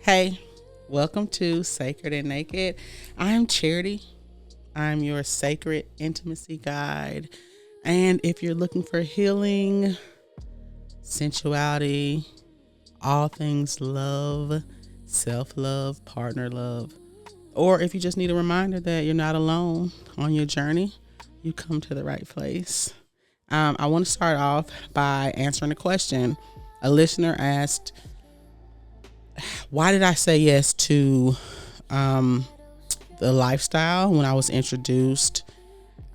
Hey, welcome to Sacred and Naked. I'm Charity. I'm your sacred intimacy guide. And if you're looking for healing, sensuality, all things love, self love, partner love, or if you just need a reminder that you're not alone on your journey, you come to the right place. I want to start off by answering a question. A listener asked, why did I say yes to the lifestyle when I was introduced?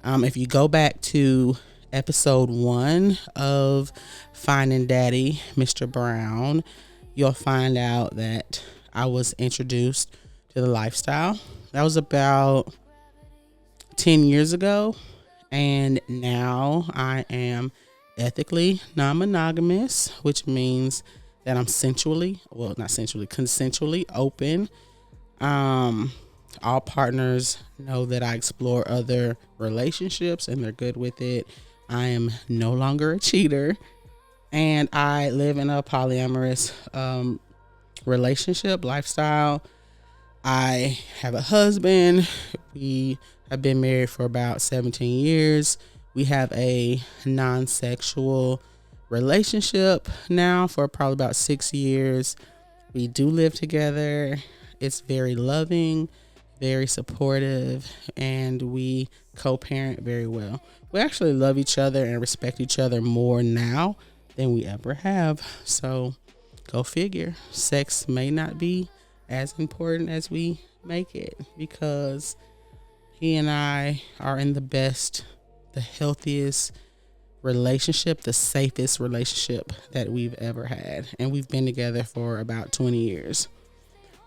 If you go back to episode 1 of Finding Daddy, Mr. Brown, you'll find out that I was introduced to the lifestyle. That was about 10 years ago. And now I am ethically non-monogamous, which means that I'm consensually open. All partners know that I explore other relationships and they're good with it. I am no longer a cheater, and I live in a polyamorous relationship lifestyle. I have a husband. We have been married for about 17 years. We have a non-sexual relationship now for probably about 6 years. We do live together. It's very loving, very supportive, and we co-parent very well. We actually love each other and respect each other more now than we ever have. So go figure. Sex may not be as important as we make it, because he and I are in the healthiest relationship, the safest relationship that we've ever had. And we've been together for about 20 years.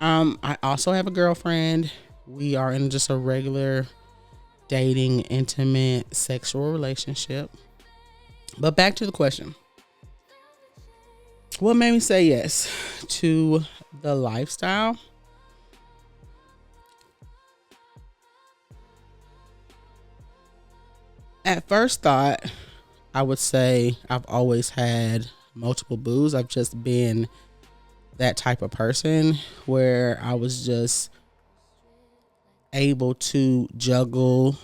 I also have a girlfriend. We are in just a regular dating, intimate, sexual relationship. But back to the question. What made me say yes to the lifestyle? At first thought, I would say I've always had multiple boos. I've just been that type of person where I was just able to juggle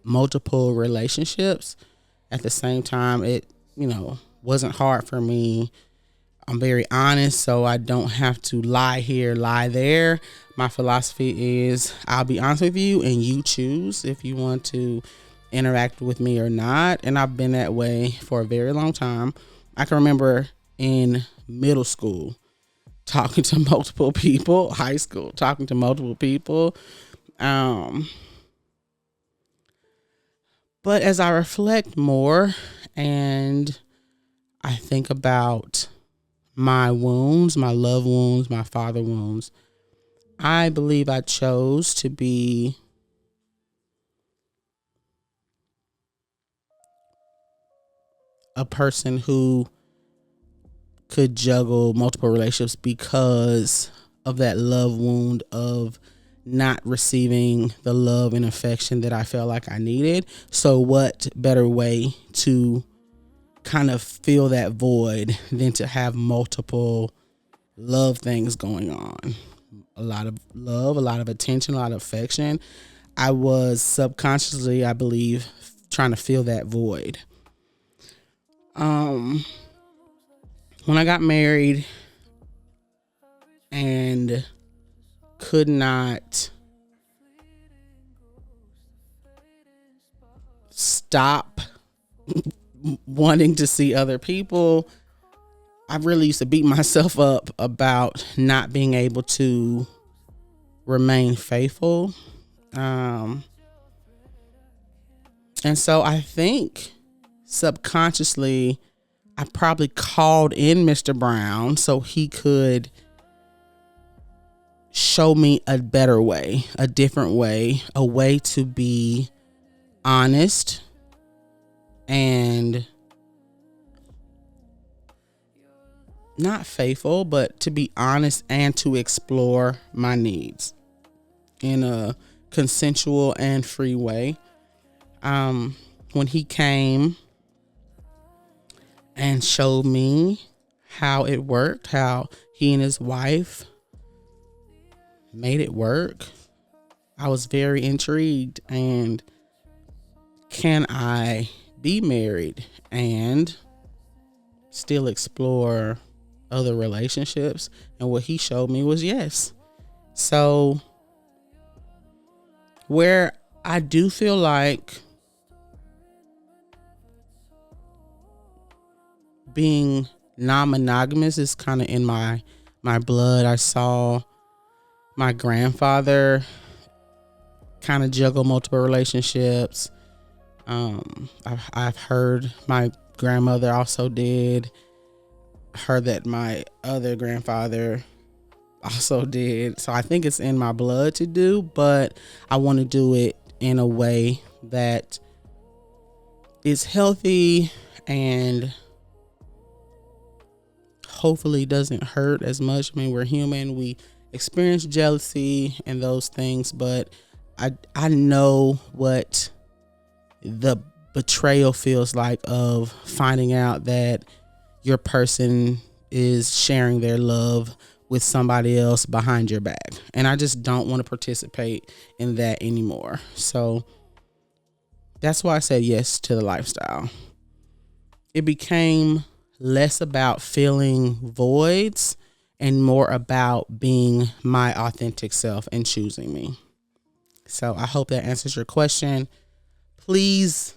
multiple relationships at the same time. It, wasn't hard for me. I'm very honest, so I don't have to lie here, lie there. My philosophy is I'll be honest with you and you choose if you want to interact with me or not. And I've been that way for a very long time. I can remember in middle school talking to multiple people, high school talking to multiple people. But as I reflect more and I think about my wounds, my love wounds, my father wounds, I believe I chose to be a person who could juggle multiple relationships because of that love wound of not receiving the love and affection that I felt like I needed. So what better way to kind of fill that void than to have multiple love things going on? A lot of love, a lot of attention, a lot of affection. I was subconsciously, I believe, trying to fill that void. When I got married and could not stop wanting to see other people, I really used to beat myself up about not being able to remain faithful. And so I think subconsciously I probably called in Mr. Brown so he could show me a better way, a different way, a way to be honest and not faithful, but to be honest and to explore my needs in a consensual and free way. When he came and showed me how it worked, how he and his wife made it work, I was very intrigued. And can I be married and still explore other relationships? And what he showed me was yes. So where I do feel like being non-monogamous is kind of in my blood. I saw my grandfather kind of juggle multiple relationships. I've heard my grandmother also did. Heard that my other grandfather also did. So I think it's in my blood to do, but I want to do it in a way that is healthy and hopefully doesn't hurt as much. I mean, we're human. We experience jealousy and those things, but I know what the betrayal feels like of finding out that your person is sharing their love with somebody else behind your back. And I just don't want to participate in that anymore. So that's why I said yes to the lifestyle. It became less about filling voids and more about being my authentic self and choosing me. So I hope that answers your question. Please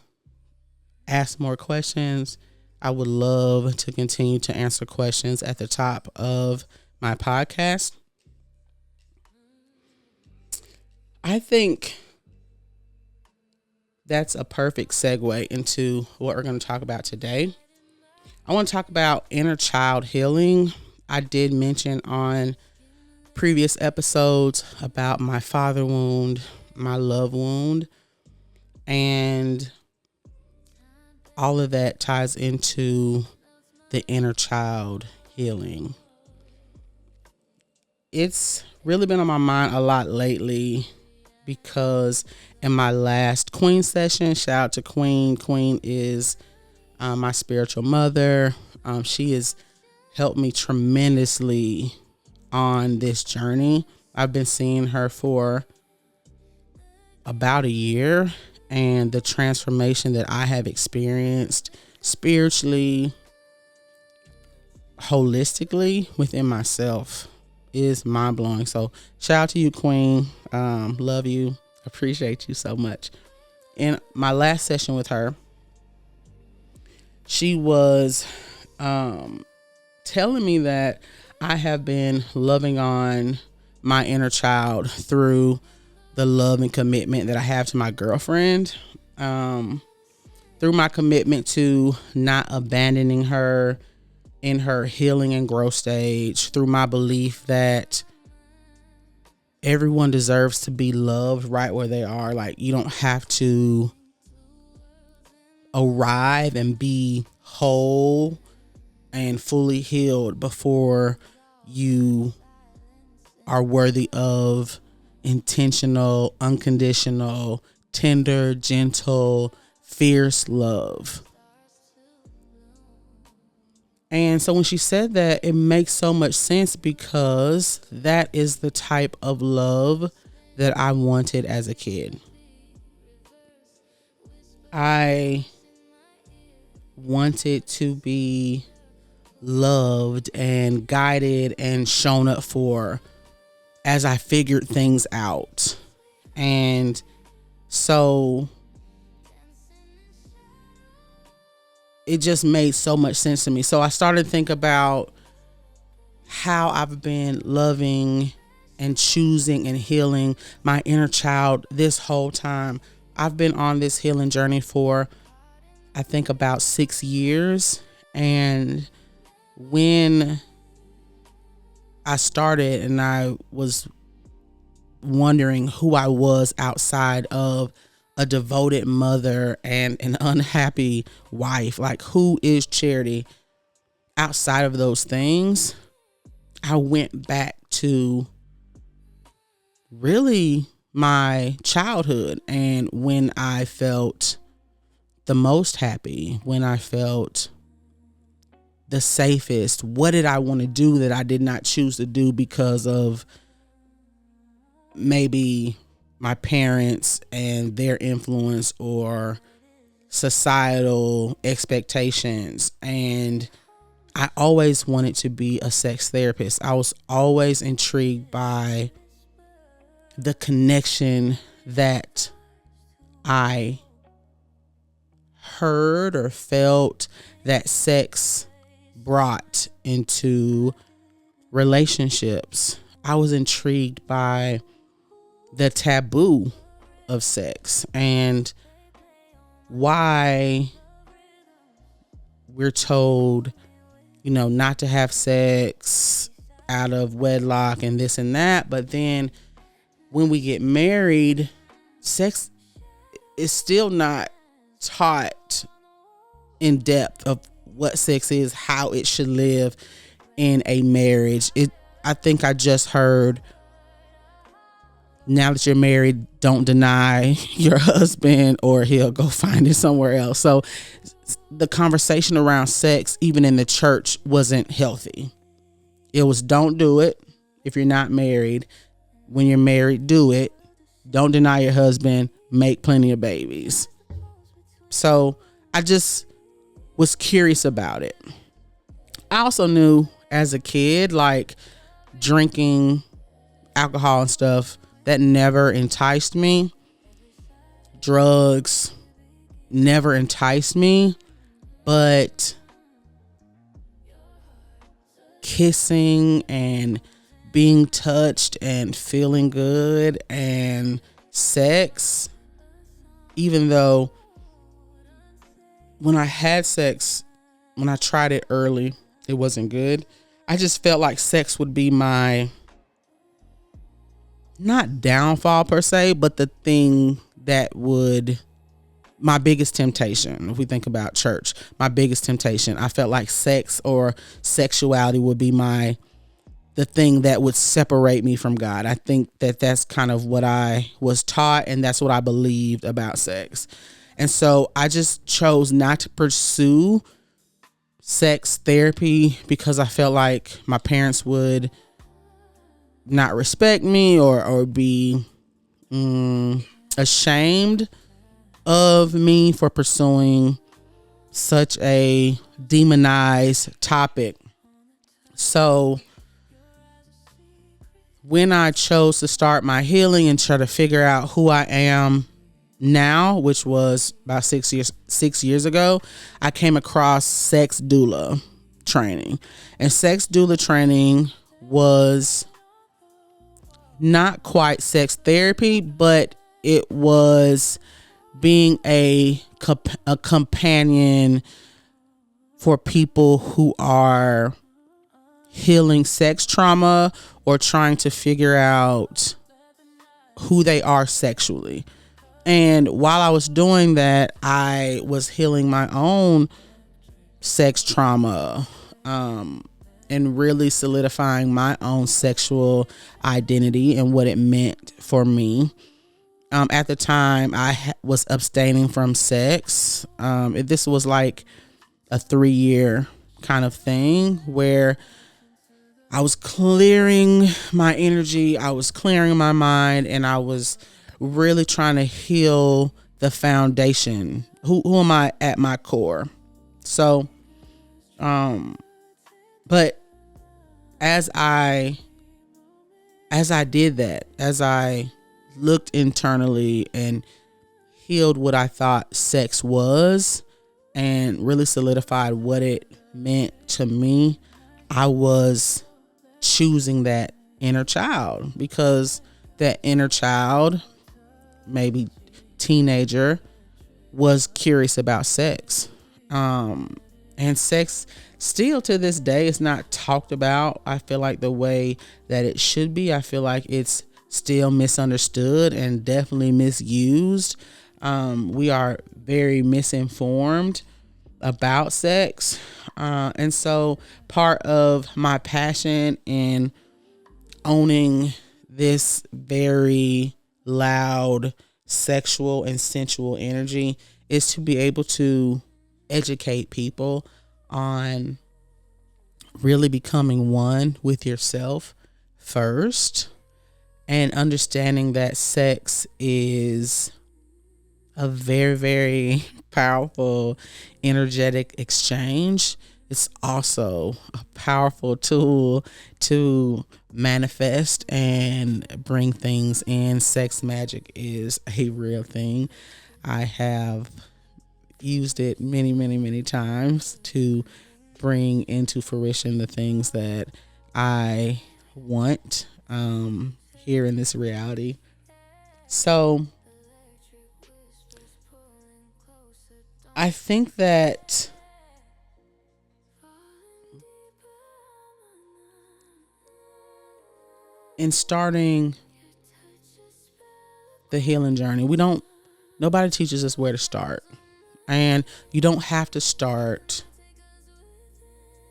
ask more questions. I would love to continue to answer questions at the top of my podcast. I think that's a perfect segue into what we're going to talk about today. I want to talk about inner child healing. I did mention on previous episodes about my father wound, my love wound, and all of that ties into the inner child healing. It's really been on my mind a lot lately because in my last Queen session, shout out to Queen. Queen is my spiritual mother. She has helped me tremendously on this journey. I've been seeing her for about a year, and the transformation that I have experienced spiritually, holistically within myself is mind-blowing. So shout out to you, Queen. Love you. Appreciate you so much. In my last session with her, she was telling me that I have been loving on my inner child through the love and commitment that I have to my girlfriend, through my commitment to not abandoning her in her healing and growth stage, through my belief that everyone deserves to be loved right where they are. Like, you don't have to arrive and be whole and fully healed before you are worthy of intentional, unconditional, tender, gentle, fierce love. And so when she said that, it makes so much sense because that is the type of love that I wanted as a kid. I wanted to be loved and guided and shown up for as I figured things out. And so it just made so much sense to me. So I started to think about how I've been loving and choosing and healing my inner child this whole time. I've been on this healing journey for, I think, about 6 years. And when I started and I was wondering who I was outside of a devoted mother and an unhappy wife, like, who is Charity outside of those things, I went back to really my childhood and when I felt the most happy, when I felt the safest. What did I want to do that I did not choose to do because of maybe my parents and their influence or societal expectations. And I always wanted to be a sex therapist. I was always intrigued by the connection that I heard or felt that sex brought into relationships. I was intrigued by the taboo of sex and why we're told, not to have sex out of wedlock and this and that. But then when we get married, sex is still not taught in depth of what sex is, how it should live in a marriage. I think I just heard, now that you're married, don't deny your husband or he'll go find it somewhere else. So the conversation around sex, even in the church, wasn't healthy. It was, don't do it if you're not married. When you're married, do it. Don't deny your husband. Make plenty of babies. So I just was curious about it. I also knew as a kid, like drinking alcohol and stuff, that never enticed me. Drugs never enticed me. But kissing and being touched and feeling good and sex, even though when I had sex, when I tried it early, it wasn't good. I just felt like sex would be my, not downfall per se, but the thing that would, my biggest temptation. If we think about church, my biggest temptation, I felt like sex or sexuality would be the thing that would separate me from God. I think that that's kind of what I was taught, and that's what I believed about sex. And so I just chose not to pursue sex therapy because I felt like my parents would not respect me or be ashamed of me for pursuing such a demonized topic. So when I chose to start my healing and try to figure out who I am now, which was about 6 years ago, I came across sex doula training. And sex doula training was not quite sex therapy, but it was being a companion for people who are healing sex trauma or trying to figure out who they are sexually. And while I was doing that, I was healing my own sex trauma, and really solidifying my own sexual identity and what it meant for me. At the time, I was abstaining from sex. This was like a 3-year kind of thing where I was clearing my energy, I was clearing my mind, and I was really trying to heal the foundation. Who am I at my core? So, but as I did that, as I looked internally and healed what I thought sex was and really solidified what it meant to me, I was choosing that inner child, because that inner child, maybe teenager, was curious about sex. And sex still to this day is not talked about, I feel like, the way that it should be. I feel like it's still misunderstood and definitely misused. We are very misinformed about sex. And so part of my passion in owning this very loud sexual and sensual energy is to be able to educate people on really becoming one with yourself first, and understanding that sex is a very, very powerful energetic exchange. It's also a powerful tool to manifest and bring things in. Sex magic is a real thing. I have used it many, many, many times to bring into fruition the things that I want here in this reality. So I think that in starting the healing journey, nobody teaches us where to start. And you don't have to start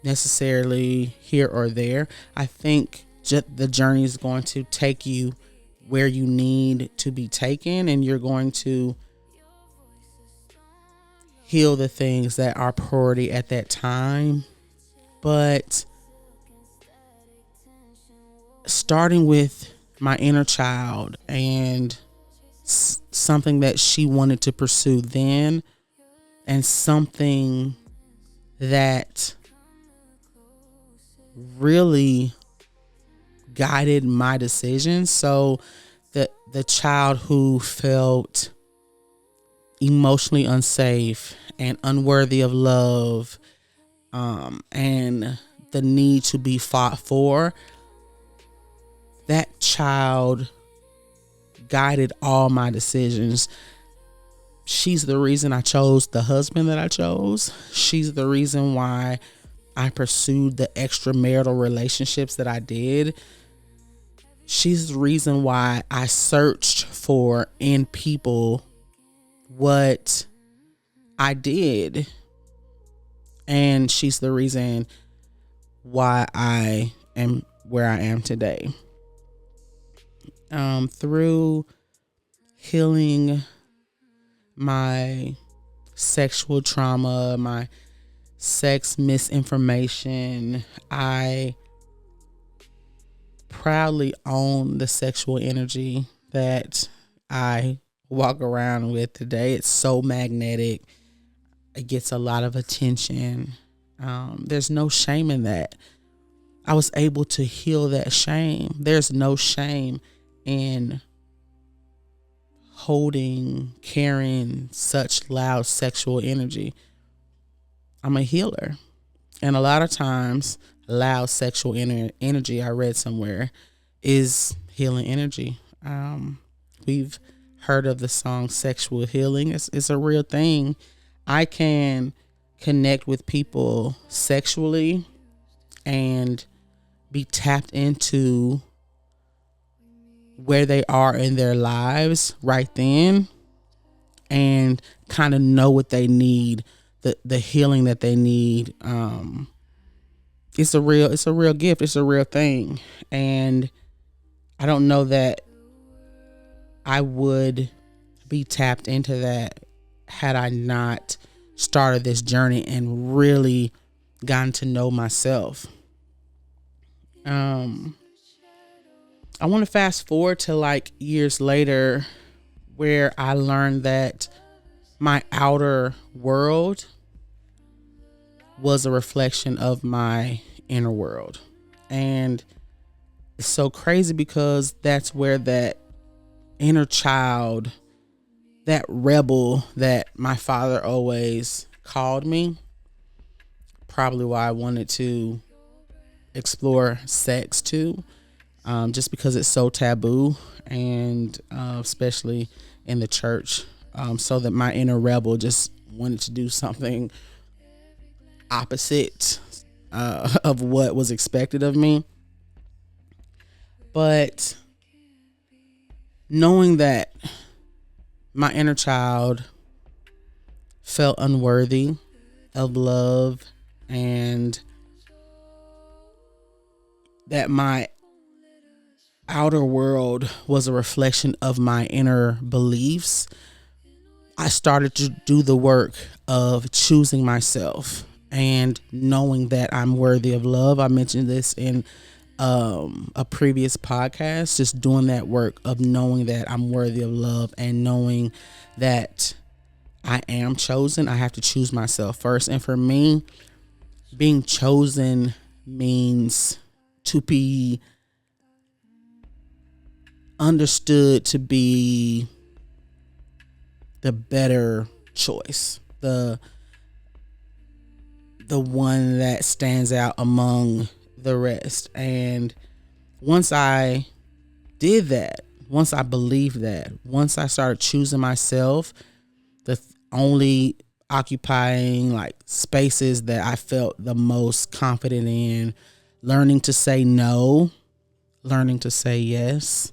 necessarily here or there. I think the journey is going to take you where you need to be taken, and you're going to heal the things that are priority at that time. But starting with my inner child and something that she wanted to pursue then, and something that really guided my decisions. So the child who felt emotionally unsafe and unworthy of love, and the need to be fought for, that child guided all my decisions. She's the reason I chose the husband that I chose. She's the reason why I pursued the extramarital relationships that I did. She's the reason why I searched for in people what I did. And she's the reason why I am where I am today. Through healing my sexual trauma, my sex misinformation, I proudly own the sexual energy that I walk around with today. It's so magnetic. It gets a lot of attention. There's no shame in that. I was able to heal that shame. There's no shame in holding, carrying such loud sexual energy. I'm a healer. And a lot of times, loud sexual energy, I read somewhere, is healing energy. We've heard of the song Sexual Healing. It's a real thing. I can connect with people sexually and be tapped into where they are in their lives right then, and kind of know what they need, the healing that they need. It's a real gift. It's a real thing. And I don't know that I would be tapped into that had I not started this journey and really gotten to know myself. I want to fast forward to like years later, where I learned that my outer world was a reflection of my inner world. And it's so crazy because that's where that inner child, that rebel that my father always called me, probably why I wanted to explore sex too, just because it's so taboo, and especially in the church, so that my inner rebel just wanted to do something opposite of what was expected of me. But knowing that my inner child felt unworthy of love, and that my outer world was a reflection of my inner beliefs, I started to do the work of choosing myself and knowing that I'm worthy of love. I mentioned this in a previous podcast, just doing that work of knowing that I'm worthy of love and knowing that I am chosen. I have to choose myself first. And for me, being chosen means to be understood to be the better choice, the one that stands out among the rest. And once I did that, once I believed that, once I started choosing myself, the only occupying like spaces that I felt the most confident in, learning to say no, learning to say yes.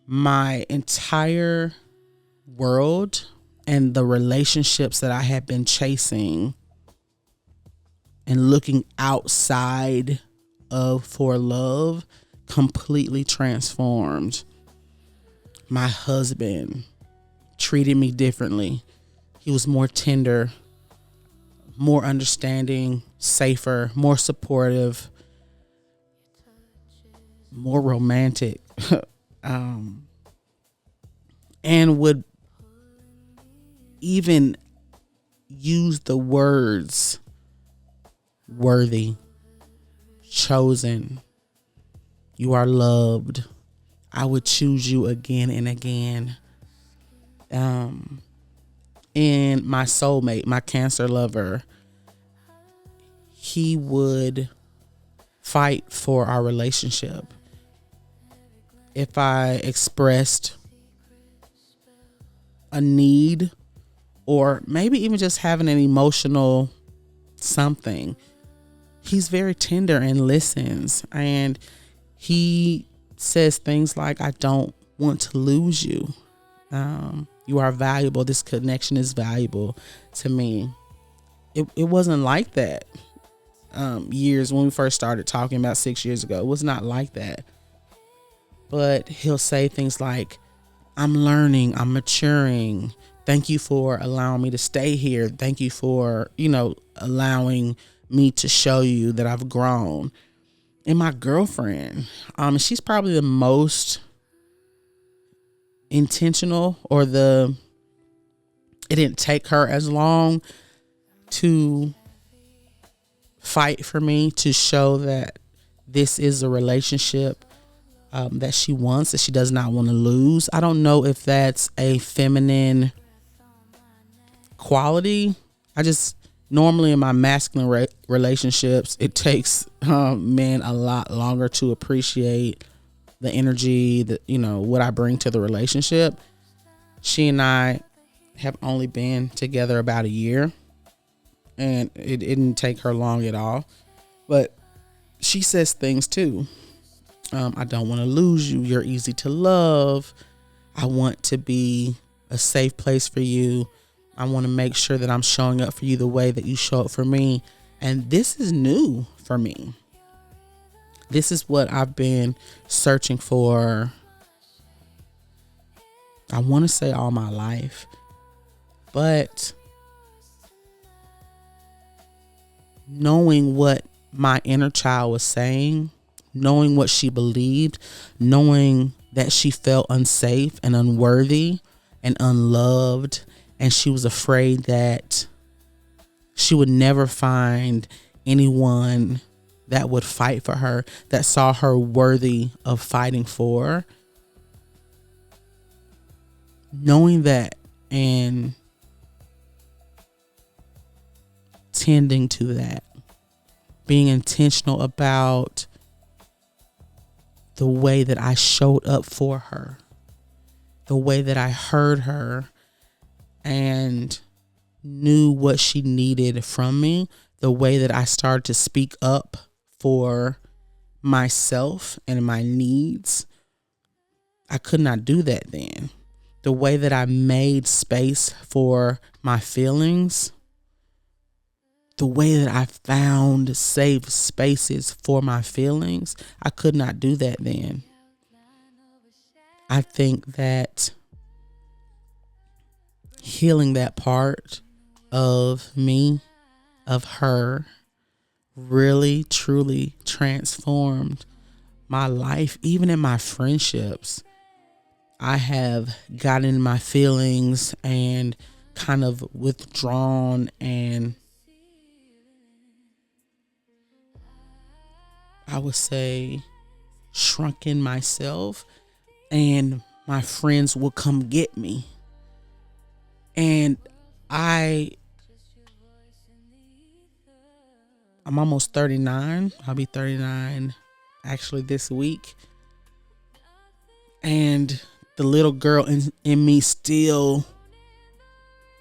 My entire world and the relationships that I had been chasing and looking outside of for love completely transformed. My husband treated me differently. He was more tender, more understanding, safer, more supportive, more romantic, and would even use the words worthy, chosen, you are loved, I would choose you again and again. And my soulmate, my Cancer lover, he would fight for our relationship. If I expressed a need, or maybe even just having an emotional something, he's very tender and listens. And he says things like, I don't want to lose you. You are valuable. This connection is valuable to me. It wasn't like that years when we first started talking, about 6 years ago. It was not like that. But he'll say things like, I'm learning, I'm maturing. Thank you for allowing me to stay here. Thank you for, allowing me to show you that I've grown. And my girlfriend, she's probably the most intentional, or it didn't take her as long to fight for me, to show that this is a relationship that she wants, that she does not want to lose. I don't know if that's a feminine quality. I just, normally in my masculine relationships, it takes men a lot longer to appreciate the energy, that, what I bring to the relationship. She and I have only been together about a year, and it didn't take her long at all. But she says things too. I don't want to lose you. You're easy to love. I want to be a safe place for you. I want to make sure that I'm showing up for you the way that you show up for me. And this is new for me. This is what I've been searching for, I want to say, all my life. But knowing what my inner child was saying, knowing what she believed, knowing that she felt unsafe and unworthy and unloved, and she was afraid that she would never find anyone that would fight for her, that saw her worthy of fighting for. Knowing that and tending to that, being intentional about the way that I showed up for her, the way that I heard her and knew what she needed from me, the way that I started to speak up for myself and my needs. I could not do that then. The way that I made space for my feelings, the way that I found safe spaces for my feelings, I could not do that then. I think that healing that part of me, of her, really, truly transformed my life, even in my friendships. I have gotten in my feelings and kind of withdrawn, and I would say shrunken myself, and my friends will come get me. And I I'm almost 39. I'll be 39 actually this week. And the little girl in me still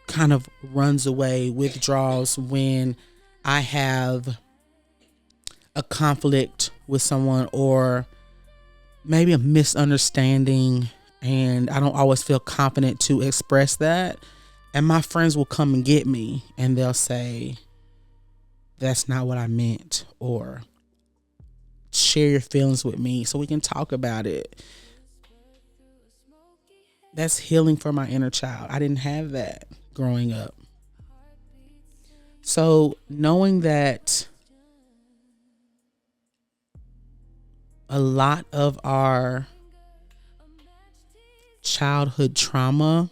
kind of runs away, withdraws when I have a conflict with someone, or maybe a misunderstanding, and I don't always feel confident to express that. And my friends will come and get me, and they'll say, that's not what I meant, or share your feelings with me so we can talk about it. That's healing for my inner child. I didn't have that growing up. So knowing that a lot of our childhood trauma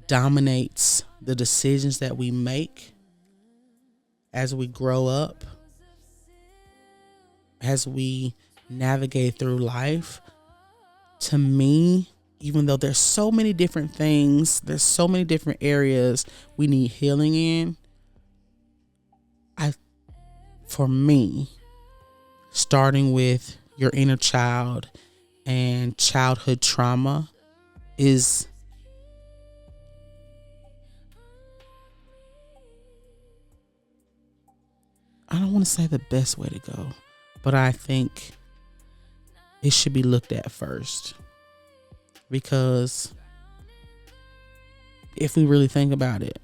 dominates the decisions that we make as we grow up, as we navigate through life. To me, even though there's so many different things, there's so many different areas we need healing in, for me, starting with your inner child and childhood trauma is I don't want to say the best way to go, but I think it should be looked at first. Because if we really think about it,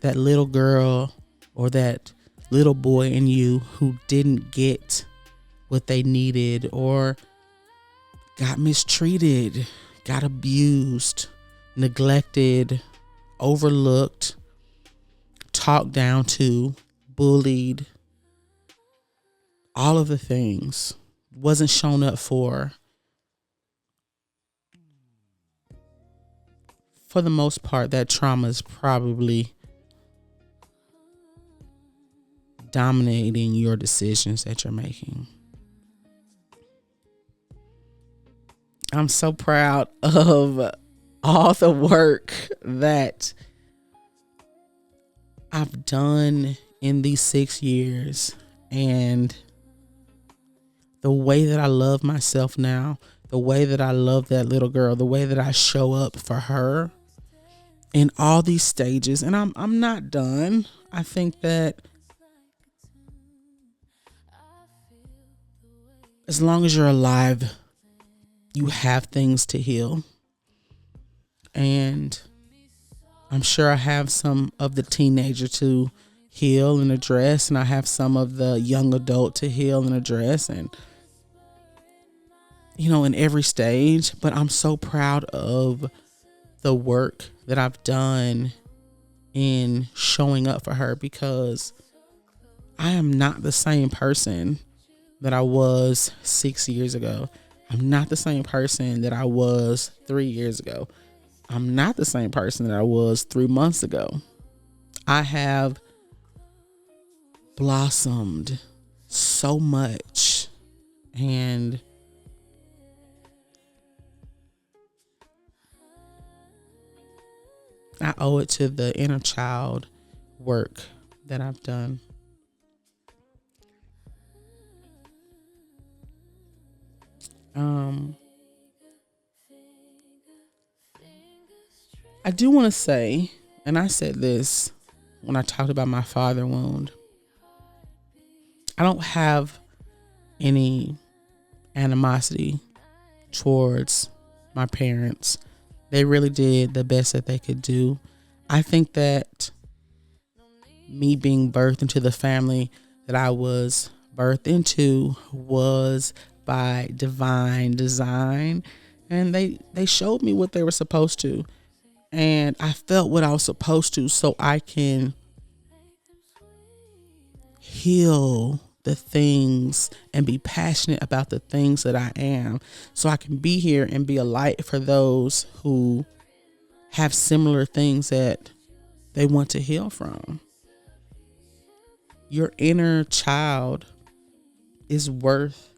that little girl or that little boy in you who didn't get what they needed, or got mistreated, got abused, neglected, overlooked, talked down to, bullied, all of the things, wasn't shown up for the most part, that trauma is probably dominating your decisions that you're making. I'm so proud of all the work that I've done in these 6 years, and the way that I love myself now, the way that I love that little girl, the way that I show up for her in all these stages. And I'm not done. I think that as long as you're alive, you have things to heal. And I'm sure I have some of the teenager to heal and address, and I have some of the young adult to heal and address, and in every stage. But I'm so proud of the work that I've done in showing up for her, because I am not the same person that I was 6 years ago. I'm not the same person that I was 3 years ago. I'm not the same person that I was 3 months ago. I have blossomed so much, and I owe it to the inner child work that I've done. I do want to say, and I said this when I talked about my father wound, I don't have any animosity towards my parents. They really did the best that they could do. I think that me being birthed into the family that I was birthed into was by divine design, and they showed me what they were supposed to. And I felt what I was supposed to so I can heal the things and be passionate about the things that I am, so I can be here and be a light for those who have similar things that they want to heal from. Your inner child is worth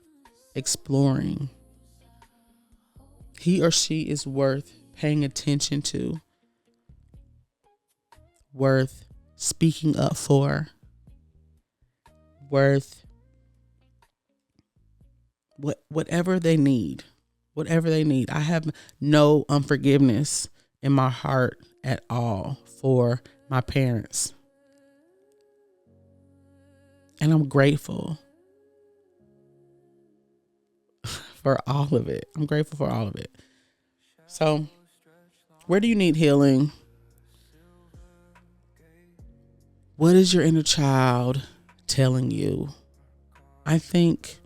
exploring. He or she is worth paying attention to, worth speaking up for, worth whatever they need. Whatever they need. I have no unforgiveness in my heart at all for my parents. And I'm grateful for all of it. I'm grateful for all of it. So, where do you need healing? What is your inner child telling you? I think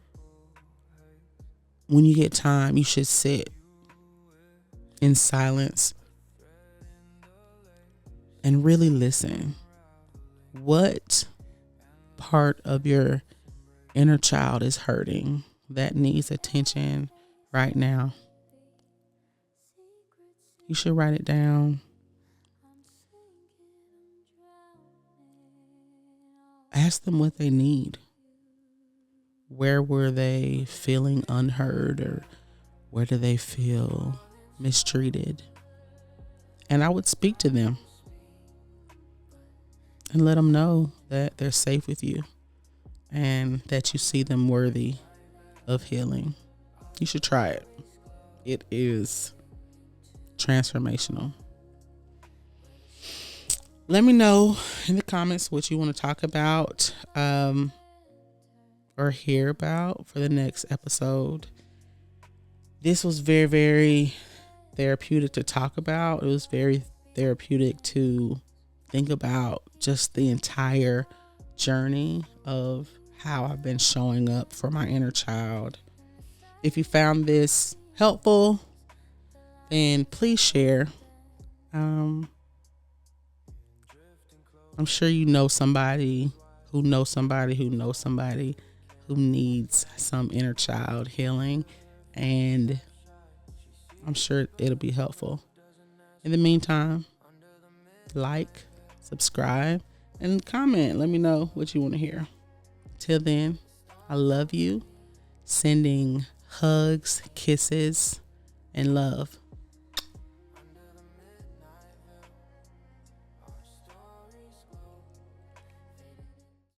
when you get time, you should sit in silence and really listen. What part of your inner child is hurting that needs attention right now? You should write it down. Ask them what they need. Where were they feeling unheard, or where do they feel mistreated? And I would speak to them and let them know that they're safe with you and that you see them worthy of healing. You should try it. It is transformational. Let me know in the comments what you want to talk about or hear about for the next episode. This was very, very therapeutic to talk about. It was very therapeutic to think about just the entire journey of how I've been showing up for my inner child. If you found this helpful, then please share. I'm sure you know somebody who knows somebody who knows somebody who needs some inner child healing, and I'm sure it'll be helpful. In the meantime, like, subscribe, and comment. Let me know what you want to hear. Till then, I love you. Sending hugs, kisses, and love.